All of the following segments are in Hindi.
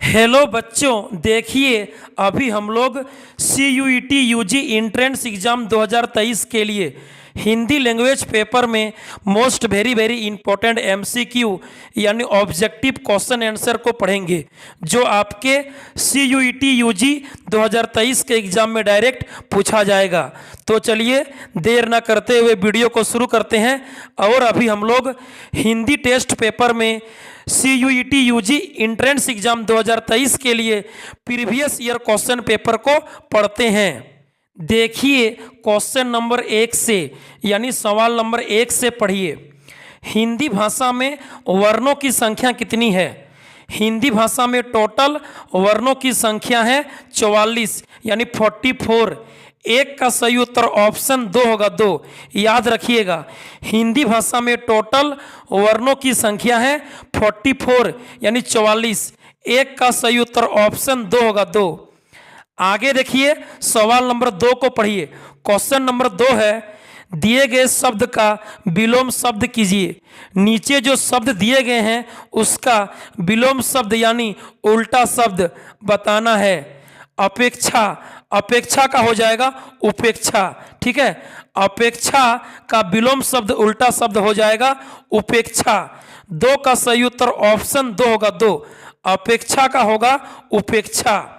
हेलो बच्चों, देखिए अभी हम लोग CUET यूजी एंट्रेंस एग्ज़ाम 2023 के लिए हिंदी लैंग्वेज पेपर में most very very important MCQ यानी ऑब्जेक्टिव क्वेश्चन आंसर को पढ़ेंगे, जो आपके CUET यूजी 2023 के एग्ज़ाम में डायरेक्ट पूछा जाएगा। तो चलिए देर ना करते हुए वीडियो को शुरू करते हैं। और अभी हम लोग हिंदी टेस्ट पेपर में CUET यूजी एंट्रेंस एग्ज़ाम 2023 के लिए प्रीवियस ईयर क्वेश्चन पेपर को पढ़ते हैं। देखिए क्वेश्चन नंबर 1 से यानी सवाल नंबर 1 से पढ़िए। हिंदी भाषा में वर्णों की संख्या कितनी है? हिंदी भाषा में टोटल वर्णों की संख्या है 44 यानी 44। एक का सही उत्तर ऑप्शन 2 होगा, 2। याद रखिएगा, हिंदी भाषा में टोटल वर्णों की संख्या है 44 यानी 44। एक का सही उत्तर ऑप्शन 2 होगा, 2। आगे देखिए सवाल नंबर 2 को पढ़िए। क्वेश्चन नंबर 2 है, दिए गए शब्द का विलोम शब्द कीजिए। नीचे जो शब्द दिए गए हैं उसका विलोम शब्द यानी उल्टा शब्द बताना है। अपेक्षा, अपेक्षा का हो जाएगा उपेक्षा, ठीक है। अपेक्षा का विलोम शब्द उल्टा शब्द हो जाएगा उपेक्षा। 2 का सही उत्तर ऑप्शन 2 होगा, 2। अपेक्षा का होगा उपेक्षा।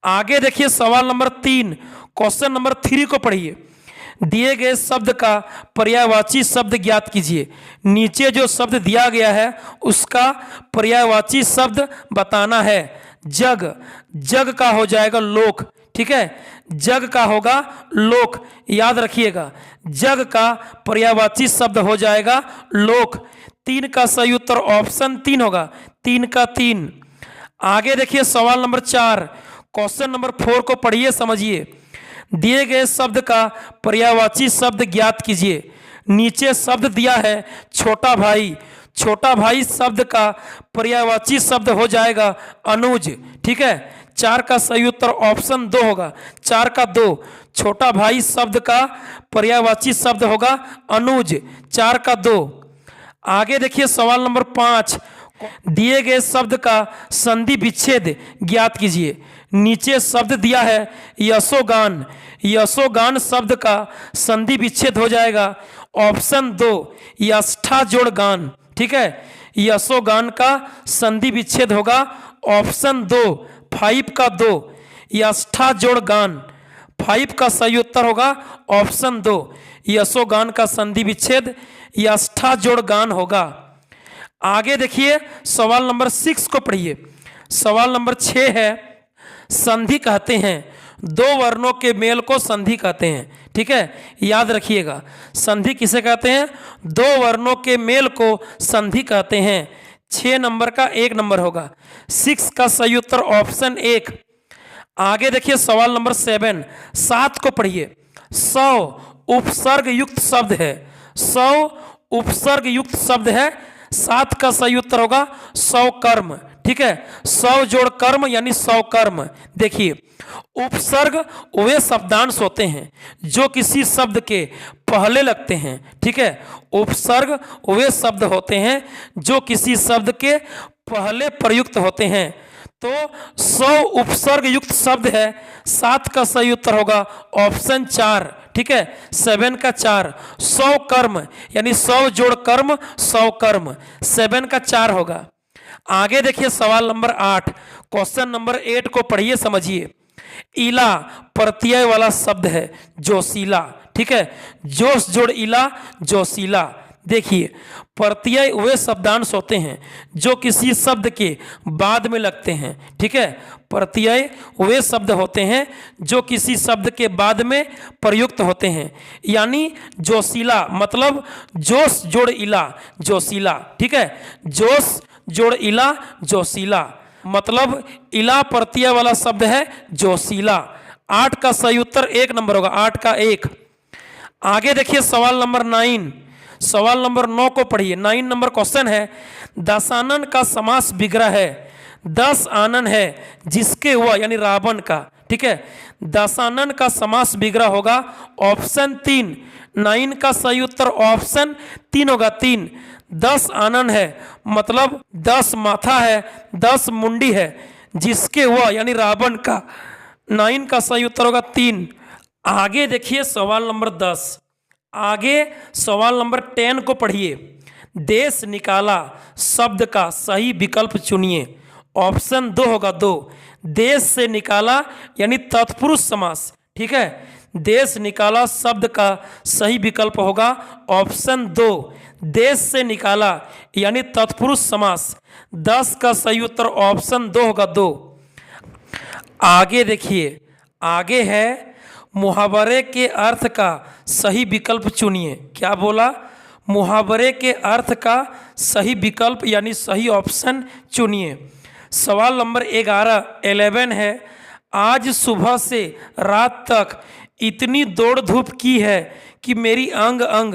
आगे देखिए सवाल नंबर 3, क्वेश्चन नंबर 3 को पढ़िए। दिए गए शब्द का पर्यायवाची शब्द ज्ञात कीजिए। नीचे जो शब्द दिया गया है उसका पर्यायवाची शब्द बताना है। जग, जग का हो जाएगा लोक, ठीक है। जग का होगा लोक, याद रखिएगा। जग का पर्यायवाची शब्द हो जाएगा लोक। 3 का सही उत्तर ऑप्शन 3 होगा, 3 का 3। आगे देखिए सवाल नंबर 4, क्वेश्चन नंबर 4 को पढ़िए, समझिए। दिए गए शब्द का पर्यायवाची शब्द ज्ञात कीजिए। नीचे शब्द दिया है छोटा भाई। छोटा भाई शब्द का पर्यायवाची शब्द हो जाएगा अनुज, ठीक है। 4 का सही उत्तर ऑप्शन 2 होगा, 4 का 2। छोटा भाई शब्द का पर्यायवाची शब्द होगा अनुज, 4 का 2। आगे देखिए सवाल नंबर 5, दिए गए शब्द का संधि विच्छेद ज्ञात कीजिए। नीचे शब्द दिया है यशोगान। यशोगान शब्द का संधि विच्छेद हो जाएगा ऑप्शन 2 यष्ठा जोड़ गान, ठीक है। यशोगान का संधि विच्छेद होगा ऑप्शन 2 5 का 2 यष्ठा जोड़ गान। 5 का सही उत्तर होगा ऑप्शन 2 यशोगान का संधि विच्छेद यष्ठा जोड़ गान होगा। आगे देखिए सवाल नंबर 6 को पढ़िए। सवाल नंबर 6 है, संधि कहते हैं, 2 वर्णों के मेल को संधि कहते हैं, ठीक है। याद रखिएगा, संधि किसे कहते हैं? 2 वर्णों के मेल को संधि कहते हैं। 6 नंबर का 1 नंबर होगा, 6 का सही उत्तर ऑप्शन 1। आगे देखिए सवाल नंबर 7, 7 को पढ़िए। 100 उपसर्ग युक्त शब्द है। 100 उपसर्ग युक्त शब्द है। 7 का सही उत्तर होगा 100 कर्म, ठीक है। 100 जोड़ कर्म यानी 100 कर्म। देखिए उपसर्ग वे शब्दांश होते हैं जो किसी शब्द के पहले लगते हैं, ठीक है। उपसर्ग वे शब्द होते हैं जो किसी शब्द के पहले प्रयुक्त होते हैं। तो 100 उपसर्ग युक्त शब्द है। 7 का सही उत्तर होगा ऑप्शन 4, ठीक है। 7 का 4। 100 कर्म यानी 100 जोड़ कर्म 100 कर्म, 7 का 4 होगा। आगे देखिए सवाल नंबर 8, क्वेश्चन नंबर 8 को पढ़िए, समझिए। इला प्रत्यय वाला शब्द है जोशीला, ठीक है। जोश जोड़ इला जोशीला। देखिए प्रत्यय वे शब्दांश होते हैं जो किसी शब्द के बाद में लगते हैं, ठीक है। प्रत्यय वे शब्द होते हैं जो किसी शब्द के बाद में प्रयुक्त होते हैं। यानी जोशीला मतलब जोश जोड़ इला जोशीला, ठीक है। जोश जोड़ इला जोशीला मतलब इला प्रत्यय वाला शब्द है जोशीला। 8 का सही उत्तर 1 नंबर होगा, 8 का 1। आगे देखिए सवाल नंबर 9, सवाल नंबर 9 को पढ़िए। 9 नंबर क्वेश्चन है, दशानन का समास विग्रह है। 10 आनन है जिसके हुआ यानी रावण का, ठीक है। दशानन का समास विग्रह होगा ऑप्शन 3। 9 का सही उत्तर ऑप्शन 3 होगा, 3। 10 आनन है मतलब 10 माथा है, 10 मुंडी है जिसके वह यानी रावण का। 9 का सही उत्तर होगा 3। आगे देखिए सवाल नंबर 10। आगे सवाल नंबर 10 को पढ़िए। देश निकाला शब्द का सही विकल्प चुनिए। ऑप्शन 2 होगा 2, देश से निकाला यानी तत्पुरुष समास। ठीक है, देश निकाला शब्द का सही विकल्प होगा ऑप्शन 2, देश से निकाला यानी तत्पुरुष समास। 10 का सही उत्तर ऑप्शन 2 होगा 2। आगे देखिए, आगे है मुहावरे के अर्थ का सही विकल्प चुनिए। क्या बोला? मुहावरे के अर्थ का सही विकल्प यानी सही ऑप्शन चुनिए। सवाल नंबर 11 है। आज सुबह से रात तक इतनी दौड़ धूप की है कि मेरी अंग अंग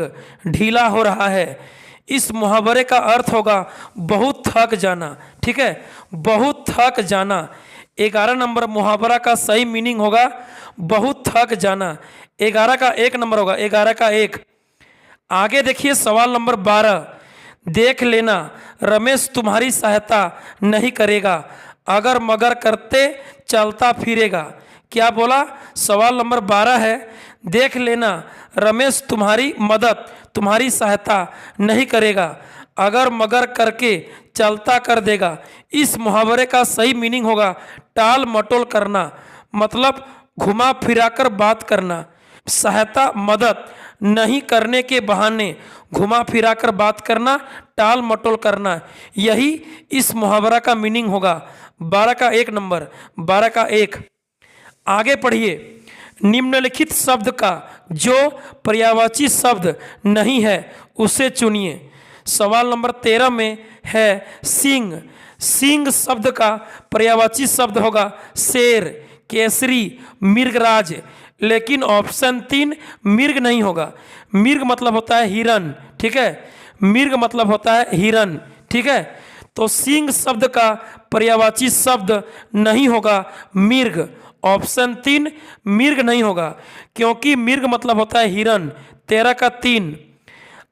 ढीला हो रहा है। इस मुहावरे का अर्थ होगा बहुत थक जाना। ठीक है, बहुत थक जाना। 11 नंबर मुहावरा का सही मीनिंग होगा बहुत थक जाना। 11 का 1 नंबर होगा, 11 का 1। आगे देखिए सवाल नंबर 12। देख लेना रमेश तुम्हारी सहायता नहीं करेगा, अगर मगर करते चलता फिरेगा। क्या बोला? सवाल नंबर 12 है, देख लेना रमेश तुम्हारी मदद तुम्हारी सहायता नहीं करेगा, अगर मगर करके चलता कर देगा। इस मुहावरे का सही मीनिंग होगा टाल मटोल करना, मतलब घुमा फिराकर बात करना। सहायता मदद नहीं करने के बहाने घुमा फिराकर बात करना, टाल मटोल करना, यही इस मुहावरा का मीनिंग होगा। 12 का 1 नंबर, 12 का 1। आगे पढ़िए। निम्नलिखित शब्द का जो पर्यायवाची शब्द नहीं है उसे चुनिए। सवाल नंबर 13 में है सिंह। सिंह शब्द का पर्यायवाची शब्द होगा शेर, केसरी, मृगराज। लेकिन ऑप्शन 3 मृग नहीं होगा। मृग मतलब होता है हिरन। ठीक है, मृग मतलब होता है हिरन। ठीक है, तो सिंह शब्द का पर्यायवाची शब्द नहीं होगा मृग। ऑप्शन 3 मृग नहीं होगा, क्योंकि मृग मतलब होता है हिरन। 13 का 3।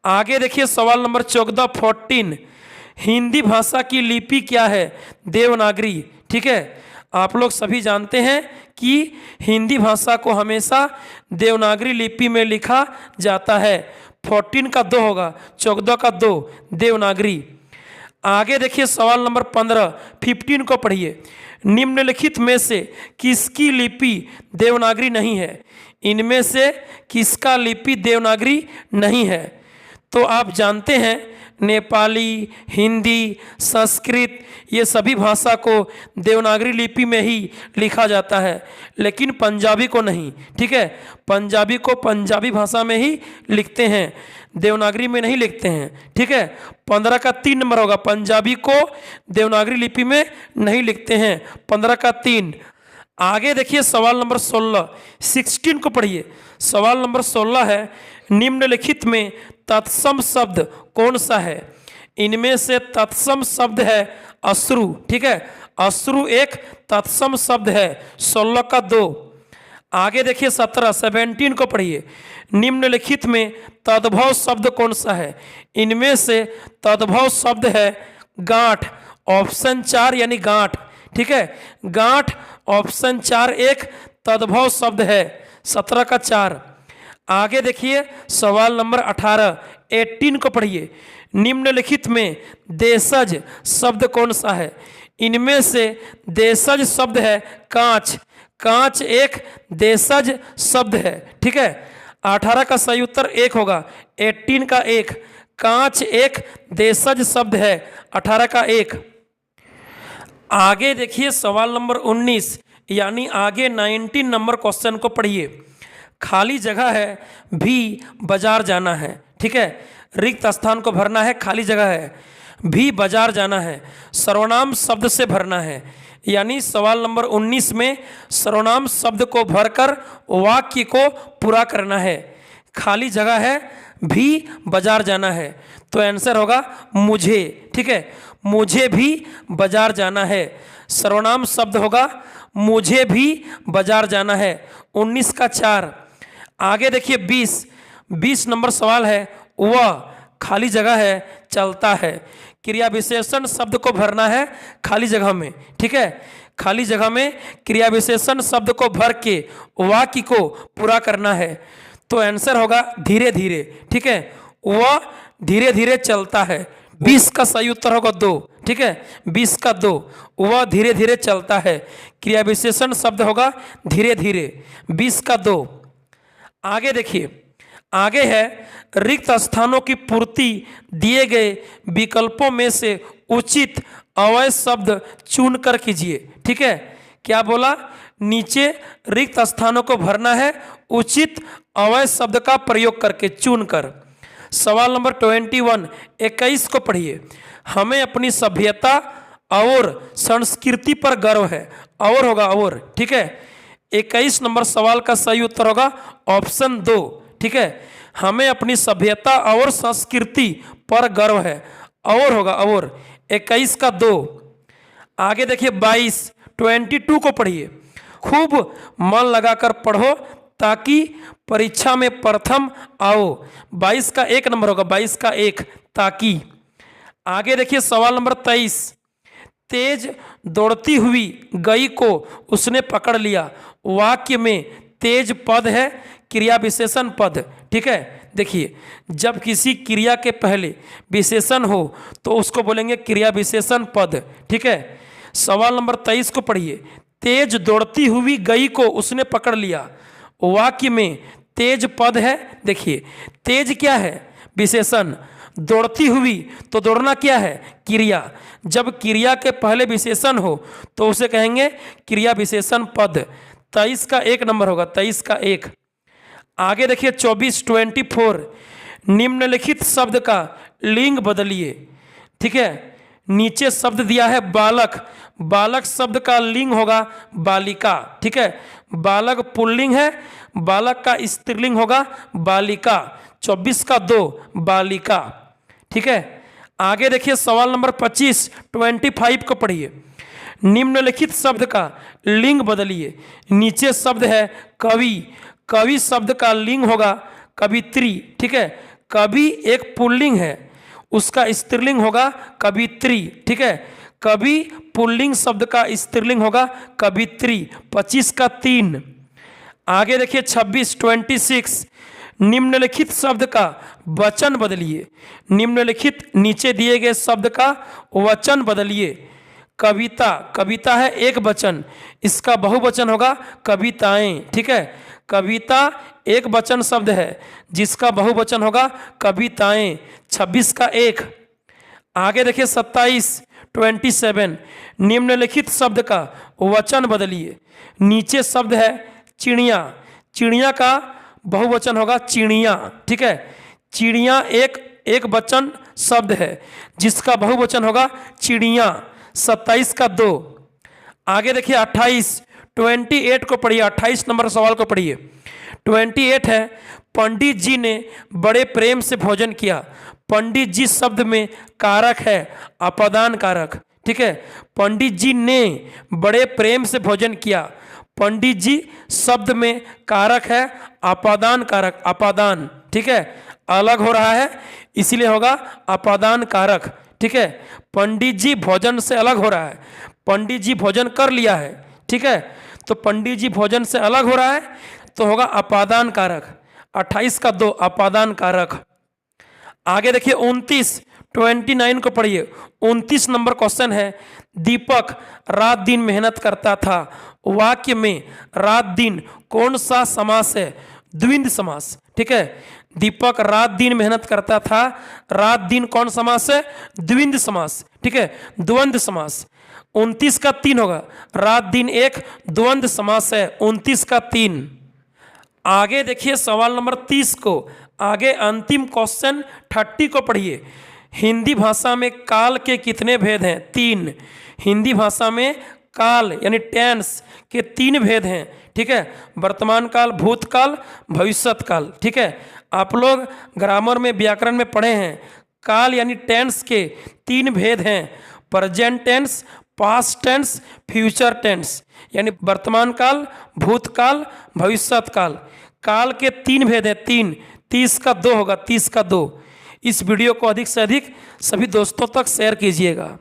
आगे देखिए सवाल नंबर 14 हिंदी भाषा की लिपि क्या है? देवनागरी। ठीक है, आप लोग सभी जानते हैं कि हिंदी भाषा को हमेशा देवनागरी लिपि में लिखा जाता है। 14 का 2 होगा, 14 का 2 देवनागरी। आगे देखिए सवाल नंबर 15 को पढ़िए। निम्नलिखित में से किसकी लिपि देवनागरी नहीं है? इनमें से किसका लिपि देवनागरी नहीं है? तो आप जानते हैं नेपाली, हिंदी, संस्कृत ये सभी भाषा को देवनागरी लिपि में ही लिखा जाता है, लेकिन पंजाबी को नहीं। ठीक है, पंजाबी को पंजाबी भाषा में ही लिखते हैं, देवनागरी में नहीं लिखते हैं। ठीक है, 15 का 3 नंबर होगा, पंजाबी को देवनागरी लिपि में नहीं लिखते हैं। 15 का 3। आगे देखिए सवाल नंबर 16 को पढ़िए। सवाल नंबर 16 है, निम्नलिखित में तत्सम शब्द कौन सा है? इनमें से तत्सम शब्द है अश्रु। ठीक है, अश्रु एक तत्सम शब्द है। 16 का 2। आगे देखिए 17 को पढ़िए। निम्नलिखित में तद्भव शब्द कौन सा है? इनमें से तद्भव शब्द है गांठ। ऑप्शन 4 यानी गांठ। ठीक है, गांठ ऑप्शन 4 एक तद्भव शब्द है। 17 का 4। आगे देखिए सवाल नंबर 18 को पढ़िए। निम्नलिखित में देशज शब्द कौन सा है? इनमें से देशज शब्द है कांच। कांच एक देशज शब्द है। ठीक है, 18 का सही उत्तर 1 होगा, 18 का 1। कांच एक देशज शब्द है, 18 का 1। आगे देखिए सवाल नंबर 19 यानी आगे 19 नंबर क्वेश्चन को पढ़िए। खाली जगह है भी बाजार जाना है। ठीक है, रिक्त स्थान को भरना है, खाली जगह है भी बाजार जाना है, सर्वनाम शब्द से भरना है। यानी सवाल नंबर 19 में सर्वनाम शब्द को भरकर वाक्य को पूरा करना है। खाली जगह है भी बाजार जाना है, तो आंसर होगा मुझे। ठीक है, मुझे भी बाजार जाना है, सर्वनाम शब्द होगा मुझे भी बाजार जाना है। 19 का 4। आगे देखिए 20 नंबर सवाल है, वह खाली जगह है चलता है। क्रिया विशेषण शब्द को भरना है खाली जगह में, ठीक है। खाली जगह में क्रिया विशेषण शब्द को भर के वाक्य को पूरा करना है। तो आंसर होगा धीरे धीरे, ठीक है। वह धीरे धीरे चलता है। 20 का सही उत्तर होगा 2, ठीक है। 20 का 2, वह धीरे धीरे चलता है। क्रिया विशेषण शब्द होगा धीरे धीरे। 20 का 2। आगे देखिए, आगे है रिक्त स्थानों की पूर्ति दिए गए विकल्पों में से उचित अवयव शब्द चुनकर कीजिए, ठीक है। क्या बोला? नीचे रिक्त स्थानों को भरना है उचित अवयव शब्द का प्रयोग करके, चुनकर। सवाल नंबर 21, 21 को पढ़िए। हमें अपनी सभ्यता और संस्कृति पर गर्व है। और होगा और, ठीक है। 21 नंबर सवाल का सही उत्तर होगा ऑप्शन 2, ठीक है। हमें अपनी सभ्यता और संस्कृति पर गर्व है। और होगा और। 21 का 2। आगे देखिए 22 को पढ़िए। खूब मन लगाकर पढ़ो ताकि परीक्षा में प्रथम आओ। 22 का 1 नंबर होगा, 22 का 1, ताकि। आगे देखिए सवाल नंबर 23। तेज दौड़ती हुई गई को उसने पकड़ लिया। वाक्य में तेज पद है, क्रिया विशेषण पद, ठीक है। देखिए, जब किसी क्रिया के पहले विशेषण हो तो उसको बोलेंगे क्रिया विशेषण पद, ठीक है। सवाल नंबर 23 को पढ़िए। तेज दौड़ती हुई गई को उसने पकड़ लिया। वाक्य में तेज पद है। देखिए, तेज क्या है? विशेषण। दौड़ती हुई तो दौड़ना क्या है? क्रिया। जब क्रिया के पहले विशेषण हो तो उसे कहेंगे क्रिया विशेषण पद। 23 का 1 नंबर होगा, 23 का 1। आगे देखिए 24 निम्नलिखित शब्द का लिंग बदलिए, ठीक है। नीचे शब्द दिया है बालक। बालक शब्द का लिंग होगा बालिका, ठीक है। बालक पुल्लिंग है, बालक का स्त्रीलिंग होगा बालिका। 24 का 2, बालिका, ठीक है। आगे देखिए सवाल नंबर 25 को पढ़िए। निम्नलिखित शब्द का लिंग बदलिए। नीचे शब्द है कवि। कवि शब्द का लिंग होगा कवित्री, ठीक है। कवि एक पुल्लिंग है, उसका स्त्रीलिंग होगा कवित्री, ठीक है। कवि पुल्लिंग शब्द का स्त्रीलिंग होगा कवित्री। 25 का 3। आगे देखिए 26 निम्नलिखित शब्द का वचन बदलिए। निम्नलिखित नीचे दिए गए शब्द का वचन बदलिए। कविता, कविता है एक वचन, इसका बहुवचन होगा कविताएं, ठीक है। कविता एक वचन शब्द है जिसका बहुवचन होगा कविताएं। 26 का 1। आगे देखिए 27 निम्नलिखित शब्द का वचन बदलिए। नीचे शब्द है चिड़िया। चिड़िया का बहुवचन होगा चिड़िया, ठीक है। चिड़िया एक वचन शब्द है जिसका बहुवचन होगा चिड़िया। 27 का 2। आगे देखिए 28 को पढ़िए। 28 नंबर सवाल को पढ़िए। 28 है पंडित जी ने बड़े प्रेम से भोजन किया। पंडित जी शब्द में कारक है अपादान कारक, ठीक है। पंडित जी ने बड़े प्रेम से भोजन किया। पंडित जी शब्द में कारक है अपादान कारक, अपादान, ठीक है। अलग हो रहा है इसलिए होगा अपादान कारक, ठीक है। पंडित जी भोजन से अलग हो रहा है। पंडित जी भोजन कर लिया है, ठीक है। तो पंडित जी भोजन से अलग हो रहा है तो होगा अपादान कारक। 28 का 2, अपादान कारक। आगे देखिए 29 को पढ़िए। 29 नंबर क्वेश्चन है दीपक रात दिन मेहनत करता था। वाक्य में रात दिन कौन सा समास है? द्विंद समास, ठीक है। दीपक रात दिन मेहनत करता था। रात दिन कौन समास है? द्विंद समास, ठीक है, द्वंद्व समास। 29 का 3 होगा। रात दिन एक द्वंद्व समास है। 29 का 3। आगे देखिए सवाल नंबर 30 को। आगे अंतिम क्वेश्चन 30 को पढ़िए। हिंदी भाषा में काल के कितने भेद हैं? 3। हिंदी भाषा में काल यानी टेंस के 3 भेद हैं, ठीक है। वर्तमान काल, भूतकाल, भविष्यत काल, ठीक है। आप लोग ग्रामर में, व्याकरण में पढ़े हैं। काल यानी टेंस के 3 भेद हैं, present tense, past tense, future tense, यानी वर्तमान काल, भूतकाल, भविष्यत काल। काल के 3 भेद हैं, 3। 30 का 2 होगा, 30 का 2। इस वीडियो को अधिक से अधिक सभी दोस्तों तक शेयर कीजिएगा।